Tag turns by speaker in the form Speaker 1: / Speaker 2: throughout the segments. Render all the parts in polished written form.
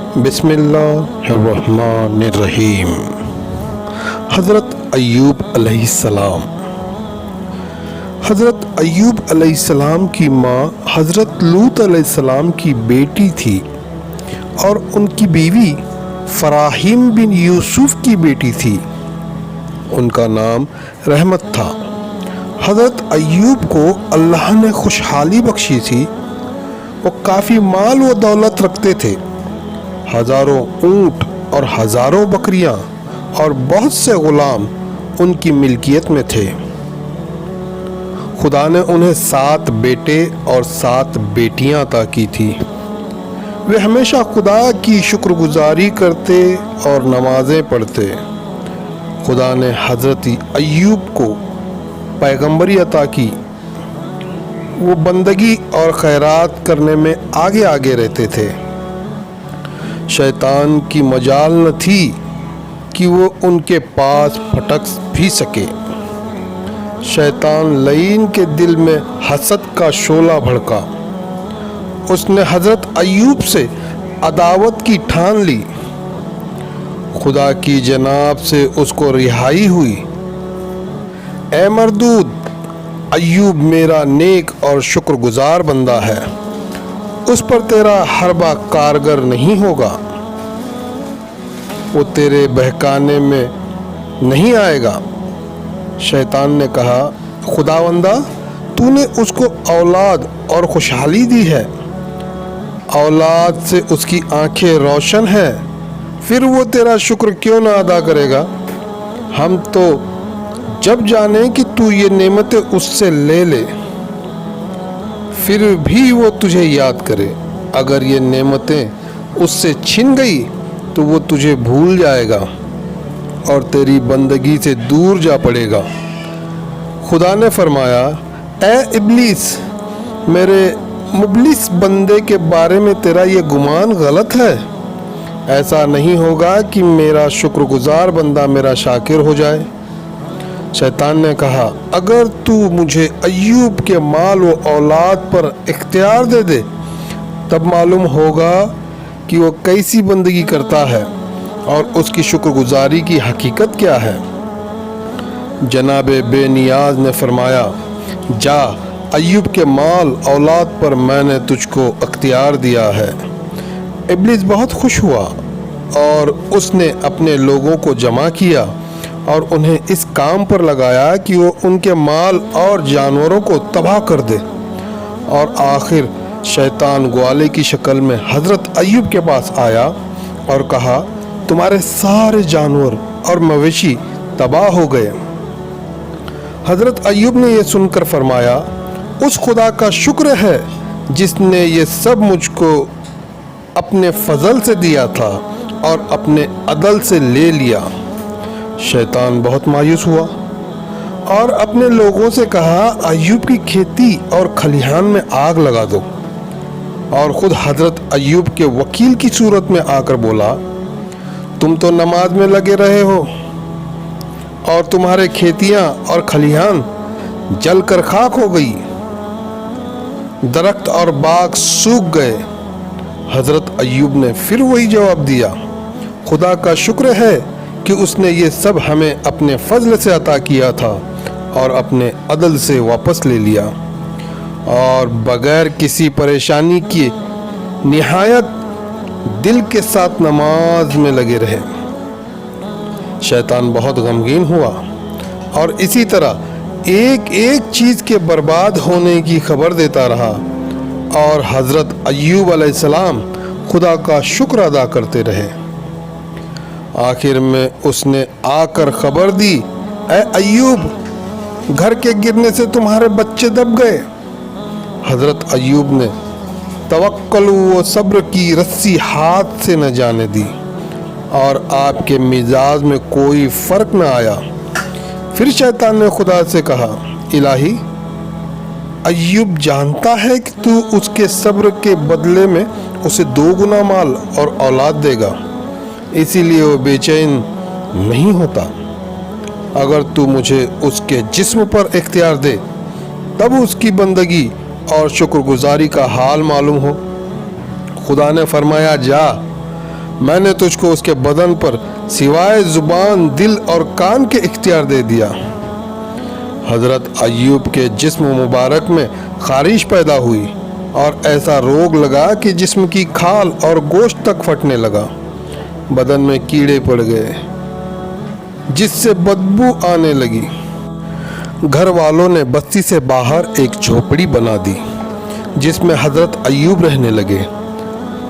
Speaker 1: بسم اللہ الرحمن الرحیم۔ حضرت ایوب علیہ السلام۔ حضرت ایوب علیہ السلام کی ماں حضرت لوط علیہ السلام کی بیٹی تھی اور ان کی بیوی فراہیم بن یوسف کی بیٹی تھی۔ ان کا نام رحمت تھا۔ حضرت ایوب کو اللہ نے خوشحالی بخشی تھی۔ وہ کافی مال و دولت رکھتے تھے، ہزاروں اونٹ اور ہزاروں بکریاں اور بہت سے غلام ان کی ملکیت میں تھے۔ خدا نے انہیں 7 بیٹے اور 7 بیٹیاں عطا کی تھی۔ وہ ہمیشہ خدا کی شکر گزاری کرتے اور نمازیں پڑھتے۔ خدا نے حضرت ایوب کو پیغمبری عطا کی۔ وہ بندگی اور خیرات کرنے میں آگے آگے رہتے تھے۔ شیطان کی مجال نہ تھی کہ وہ ان کے پاس پھٹک بھی سکے۔ شیطان لعین کے دل میں حسد کا شعلہ بھڑکا۔ اس نے حضرت ایوب سے عداوت کی ٹھان لی۔ خدا کی جناب سے اس کو رہائی ہوئی۔ اے مردود، ایوب میرا نیک اور شکر گزار بندہ ہے، اس پر تیرا حربہ کارگر نہیں ہوگا، وہ تیرے بہکانے میں نہیں آئے گا۔ شیطان نے کہا، خداوندہ تو نے اس کو اولاد اور خوشحالی دی ہے، اولاد سے اس کی آنکھیں روشن ہیں، پھر وہ تیرا شکر کیوں نہ ادا کرے گا؟ ہم تو جب جانیں کہ تو یہ نعمتیں اس سے لے لے، پھر بھی وہ تجھے یاد کرے۔ اگر یہ نعمتیں اس سے چھن گئی تو وہ تجھے بھول جائے گا اور تیری بندگی سے دور جا پڑے گا۔ خدا نے فرمایا، اے ابلیس، میرے مبلس بندے کے بارے میں تیرا یہ گمان غلط ہے۔ ایسا نہیں ہوگا کہ میرا شکر گزار بندہ میرا شاکر ہو جائے۔ شیطان نے کہا، اگر تو مجھے ایوب کے مال و اولاد پر اختیار دے دے تب معلوم ہوگا کہ وہ کیسی بندگی کرتا ہے اور اس کی شکر گزاری کی حقیقت کیا ہے۔ جناب بے نیاز نے فرمایا، جا، ایوب کے مال اولاد پر میں نے تجھ کو اختیار دیا ہے۔ ابلیس بہت خوش ہوا اور اس نے اپنے لوگوں کو جمع کیا اور انہیں اس کام پر لگایا کہ وہ ان کے مال اور جانوروں کو تباہ کر دے۔ اور آخر شیطان گوالے کی شکل میں حضرت ایوب کے پاس آیا اور کہا، تمہارے سارے جانور اور مویشی تباہ ہو گئے۔ حضرت ایوب نے یہ سن کر فرمایا، اس خدا کا شکر ہے جس نے یہ سب مجھ کو اپنے فضل سے دیا تھا اور اپنے عدل سے لے لیا۔ شیطان بہت مایوس ہوا اور اپنے لوگوں سے کہا، ایوب کی کھیتی اور کھلیہان میں آگ لگا دو۔ اور خود حضرت ایوب کے وکیل کی صورت میں آ کر بولا، تم تو نماز میں لگے رہے ہو اور تمہارے کھیتیاں اور کھلیہان جل کر خاک ہو گئی، درخت اور باغ سوکھ گئے۔ حضرت ایوب نے پھر وہی جواب دیا، خدا کا شکر ہے کہ اس نے یہ سب ہمیں اپنے فضل سے عطا کیا تھا اور اپنے عدل سے واپس لے لیا، اور بغیر کسی پریشانی کے نہایت دل کے ساتھ نماز میں لگے رہے۔ شیطان بہت غمگین ہوا اور اسی طرح ایک ایک چیز کے برباد ہونے کی خبر دیتا رہا، اور حضرت ایوب علیہ السلام خدا کا شکر ادا کرتے رہے۔ آخر میں اس نے آ کر خبر دی، اے ایوب، گھر کے گرنے سے تمہارے بچے دب گئے۔ حضرت ایوب نے توکل و صبر کی رسی ہاتھ سے نہ جانے دی اور آپ کے مزاج میں کوئی فرق نہ آیا۔ پھر شیطان نے خدا سے کہا، الہی، ایوب جانتا ہے کہ تو اس کے صبر کے بدلے میں اسے 2 گنا مال اور اولاد دے گا، اسی لیے وہ بے چین نہیں ہوتا۔ اگر تو مجھے اس کے جسم پر اختیار دے تب اس کی بندگی اور شکر گزاری کا حال معلوم ہو۔ خدا نے فرمایا، جا، میں نے تجھ کو اس کے بدن پر سوائے زبان، دل اور کان کے اختیار دے دیا۔ حضرت ایوب کے جسم مبارک میں خارش پیدا ہوئی اور ایسا روگ لگا کہ جسم کی کھال اور گوشت تک پھٹنے لگا۔ بدن میں کیڑے پڑ گئے جس سے بدبو آنے لگی۔ گھر والوں نے بستی سے باہر ایک جھوپڑی بنا دی جس میں حضرت ایوب رہنے لگے۔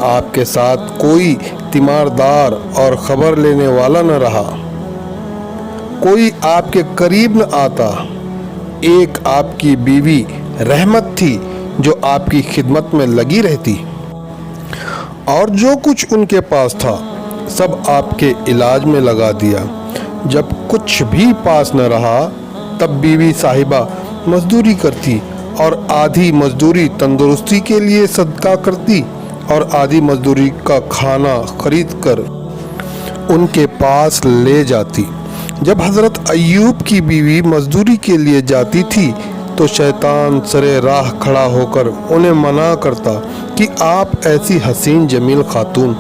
Speaker 1: آپ کے ساتھ کوئی تیماردار اور خبر لینے والا نہ رہا، کوئی آپ کے قریب نہ آتا۔ ایک آپ کی بیوی رحمت تھی جو آپ کی خدمت میں لگی رہتی، اور جو کچھ ان کے پاس تھا سب آپ کے علاج میں لگا دیا۔ جب کچھ بھی پاس نہ رہا تب بیوی صاحبہ مزدوری کرتی اور آدھی مزدوری تندرستی کے لیے صدقہ کرتی اور آدھی مزدوری کا کھانا خرید کر ان کے پاس لے جاتی۔ جب حضرت ایوب کی بیوی مزدوری کے لیے جاتی تھی تو شیطان سرے راہ کھڑا ہو کر انہیں منع کرتا کہ آپ ایسی حسین جمیل خاتون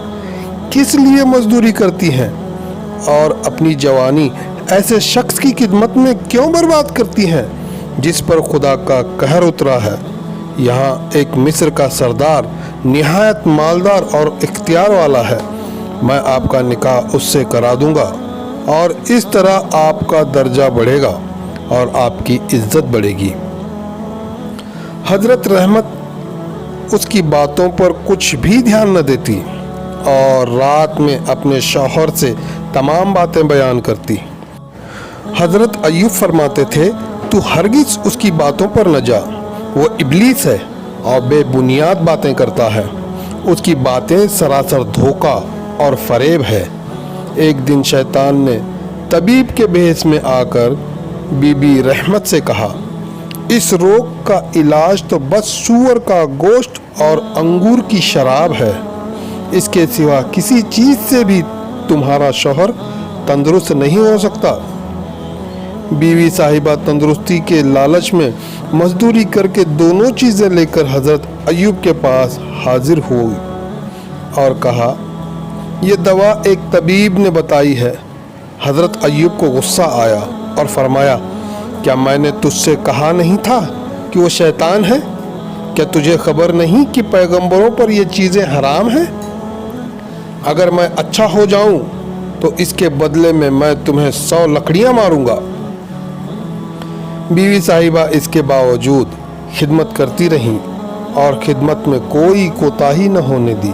Speaker 1: کس لیے مزدوری کرتی ہیں اور اپنی جوانی ایسے شخص کی خدمت میں کیوں برباد کرتی ہیں جس پر خدا کا قہر اترا ہے۔ یہاں ایک مصر کا سردار نہایت مالدار اور اختیار والا ہے، میں آپ کا نکاح اس سے کرا دوں گا اور اس طرح آپ کا درجہ بڑھے گا اور آپ کی عزت بڑھے گی۔ حضرت رحمت اس کی باتوں پر کچھ بھی دھیان نہ دیتی اور رات میں اپنے شوہر سے تمام باتیں بیان کرتی۔ حضرت ایوب فرماتے تھے تو ہرگز اس کی باتوں پر نہ جا، وہ ابلیس ہے اور بے بنیاد باتیں کرتا ہے، اس کی باتیں سراسر دھوکہ اور فریب ہے۔ ایک دن شیطان نے طبیب کے بھیس میں آ کر بی بی رحمت سے کہا، اس روگ کا علاج تو بس سور کا گوشت اور انگور کی شراب ہے، اس کے سوا کسی چیز سے بھی تمہارا شوہر تندرست نہیں ہو سکتا۔ بیوی صاحبہ تندرستی کے لالچ میں مزدوری کر کے دونوں چیزیں لے کر حضرت ایوب کے پاس حاضر ہوئی اور کہا، یہ دوا ایک طبیب نے بتائی ہے۔ حضرت ایوب کو غصہ آیا اور فرمایا، کیا میں نے تجھ سے کہا نہیں تھا کہ وہ شیطان ہے؟ کیا تجھے خبر نہیں کہ پیغمبروں پر یہ چیزیں حرام ہیں؟ اگر میں اچھا ہو جاؤں تو اس کے بدلے میں تمہیں 100 لکڑیاں ماروں گا۔ بیوی صاحبہ اس کے باوجود خدمت کرتی رہیں اور خدمت میں کوئی کوتاہی نہ ہونے دی۔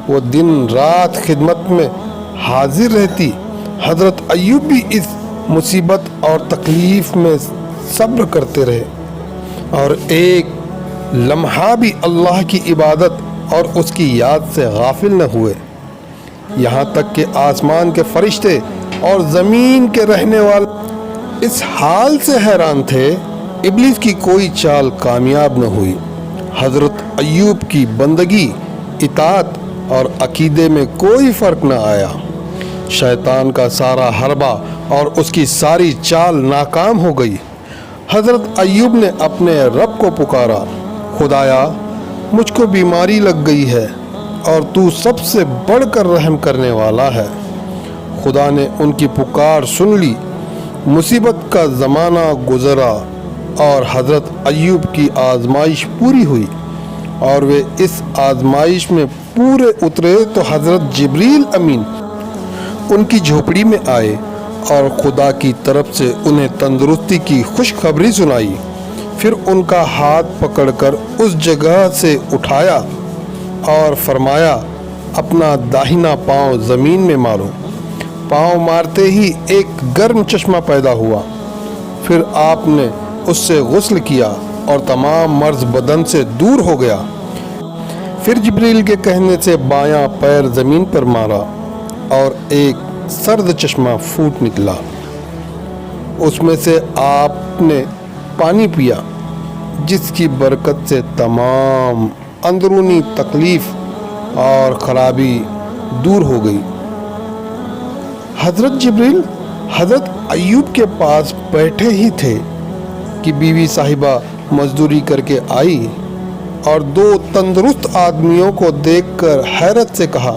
Speaker 1: وہ دن رات خدمت میں حاضر رہتی۔ حضرت ایوب بھی اس مصیبت اور تکلیف میں صبر کرتے رہے اور ایک لمحہ بھی اللہ کی عبادت اور اس کی یاد سے غافل نہ ہوئے، یہاں تک کہ آسمان کے فرشتے اور زمین کے رہنے والے اس حال سے حیران تھے، ابلیس کی کوئی چال کامیاب نہ ہوئی۔ حضرت ایوب کی بندگی، اطاعت اور عقیدے میں کوئی فرق نہ آیا۔ شیطان کا سارا حربہ اور اس کی ساری چال ناکام ہو گئی۔ حضرت ایوب نے اپنے رب کو پکارا، خدایا مجھ کو بیماری لگ گئی ہے اور تو سب سے بڑھ کر رحم کرنے والا ہے۔ خدا نے ان کی پکار سن لی۔ مصیبت کا زمانہ گزرا اور حضرت ایوب کی آزمائش پوری ہوئی اور وہ اس آزمائش میں پورے اترے تو حضرت جبریل امین ان کی جھوپڑی میں آئے اور خدا کی طرف سے انہیں تندرستی کی خوشخبری سنائی۔ پھر ان کا ہاتھ پکڑ کر اس جگہ سے اٹھایا اور فرمایا، اپنا داہنا پاؤں زمین میں مارو۔ پاؤں مارتے ہی ایک گرم چشمہ پیدا ہوا۔ پھر آپ نے اس سے غسل کیا اور تمام مرض بدن سے دور ہو گیا۔ پھر جبریل کے کہنے سے بایاں پیر زمین پر مارا اور ایک سرد چشمہ پھوٹ نکلا، اس میں سے آپ نے پانی پیا، جس کی برکت سے تمام اندرونی تکلیف اور خرابی دور ہو گئی۔ حضرت جبریل حضرت ایوب کے پاس بیٹھے ہی تھے کہ بیوی صاحبہ مزدوری کر کے آئی اور 2 تندرست آدمیوں کو دیکھ کر حیرت سے کہا،